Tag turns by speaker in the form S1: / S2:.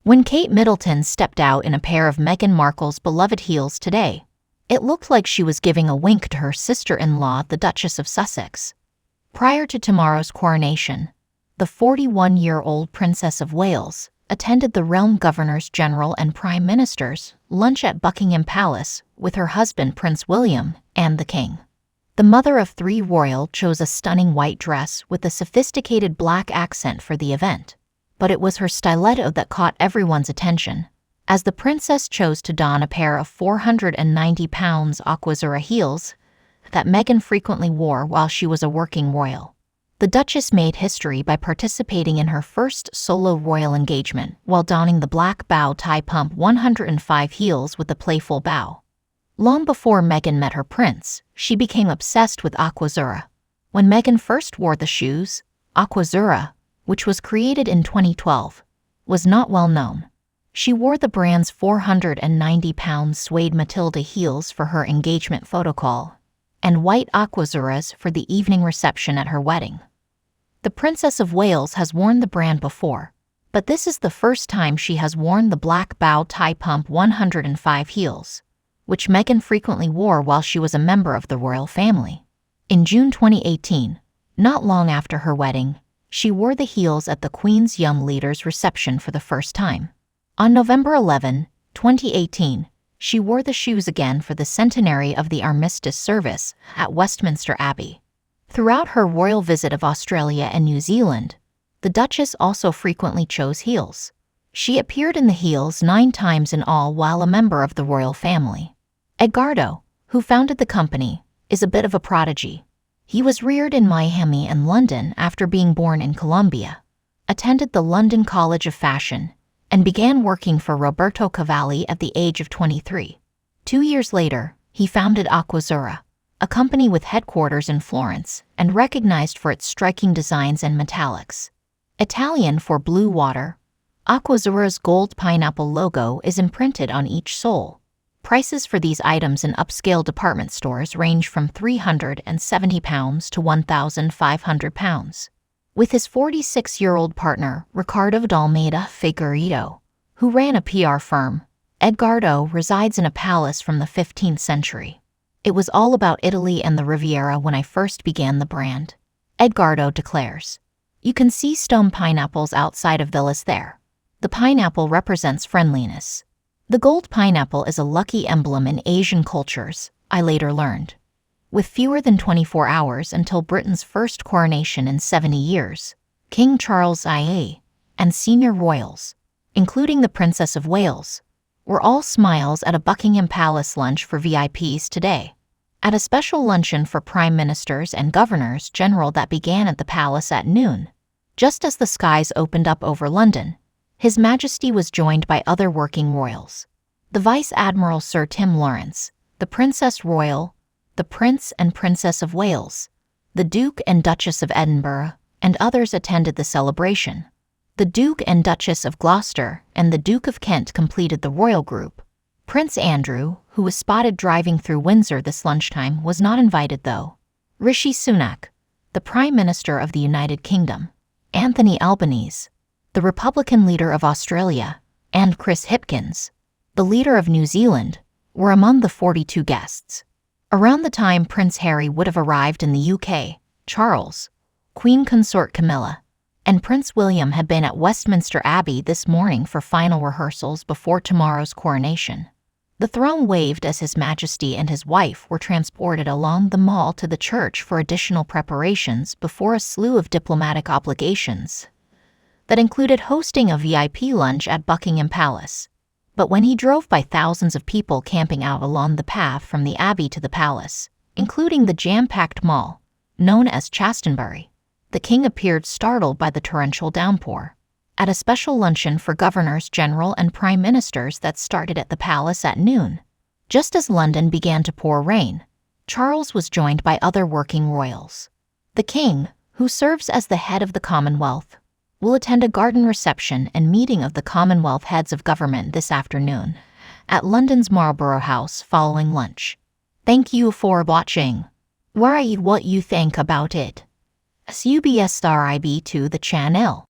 S1: When Kate Middleton stepped out in a pair of Meghan Markle's beloved heels today, it looked like she was giving a wink to her sister-in-law, the Duchess of Sussex. Prior to tomorrow's coronation, the 41-year-old Princess of Wales attended the realm governors-general and prime ministers' lunch at Buckingham Palace with her husband Prince William and the King. The mother of three royal chose a stunning white dress with a sophisticated black accent for the event, but it was her stiletto that caught everyone's attention, as the princess chose to don a pair of 490-pound Aquazzura heels that Meghan frequently wore while she was a working royal. The Duchess made history by participating in her first solo royal engagement while donning the black bow tie pump 105 heels with a playful bow. Long before Meghan met her prince, she became obsessed with Aquazzura. When Meghan first wore the shoes, Aquazzura, which was created in 2012, was not well known. She wore the brand's 490-pound suede Matilda heels for her engagement photo call, and white Aquazzuras for the evening reception at her wedding. The Princess of Wales has worn the brand before, but this is the first time she has worn the black bow tie pump 105 heels, which Meghan frequently wore while she was a member of the royal family. In June 2018, not long after her wedding, she wore the heels at the Queen's Young Leaders reception for the first time. On November 11, 2018, she wore the shoes again for the centenary of the Armistice service at Westminster Abbey. Throughout her royal visit of Australia and New Zealand, the Duchess also frequently chose heels. She appeared in the heels 9 times in all while a member of the royal family. Edgardo, who founded the company, is a bit of a prodigy. He was reared in Miami and London after being born in Colombia, attended the London College of Fashion, and began working for Roberto Cavalli at the age of 23. 2 years later, he founded Aquazzura, a company with headquarters in Florence and recognized for its striking designs and metallics. Italian for blue water, Aquazzura's gold pineapple logo is imprinted on each sole. Prices for these items in upscale department stores range from £370 to £1,500. With his 46-year-old partner, Ricardo Dalmeida Figueiredo, who ran a PR firm, Edgardo resides in a palace from the 15th century. It was all about Italy and the Riviera when I first began the brand, Edgardo declares. You can see stone pineapples outside of villas there. The pineapple represents friendliness. The gold pineapple is a lucky emblem in Asian cultures, I later learned. With fewer than 24 hours until Britain's first coronation in 70 years, King Charles IA and senior royals, including the Princess of Wales, were all smiles at a Buckingham Palace lunch for VIPs today. At a special luncheon for prime ministers and governors general that began at the palace at noon, just as the skies opened up over London, His Majesty was joined by other working royals. The Vice Admiral Sir Tim Lawrence, the Princess Royal, the Prince and Princess of Wales, the Duke and Duchess of Edinburgh, and others attended the celebration. The Duke and Duchess of Gloucester and the Duke of Kent completed the royal group. Prince Andrew, who was spotted driving through Windsor this lunchtime, was not invited though. Rishi Sunak, the Prime Minister of the United Kingdom, Anthony Albanese, the Republican leader of Australia, and Chris Hipkins, the leader of New Zealand, were among the 42 guests. Around the time Prince Harry would have arrived in the UK, Charles, Queen Consort Camilla, and Prince William had been at Westminster Abbey this morning for final rehearsals before tomorrow's coronation. The throne waved as His Majesty and his wife were transported along the Mall to the church for additional preparations before a slew of diplomatic obligations that included hosting a VIP lunch at Buckingham Palace. But when he drove by thousands of people camping out along the path from the Abbey to the palace, including the jam-packed mall, known as Chastenbury, the king appeared startled by the torrential downpour. At a special luncheon for governors general and prime ministers that started at the palace at noon, just as London began to pour rain, Charles was joined by other working royals. The king, who serves as the head of the Commonwealth, will attend a garden reception and meeting of the Commonwealth heads of government this afternoon at London's Marlborough House following lunch. Thank you for watching. Write what you think about it. Subscribe to the channel.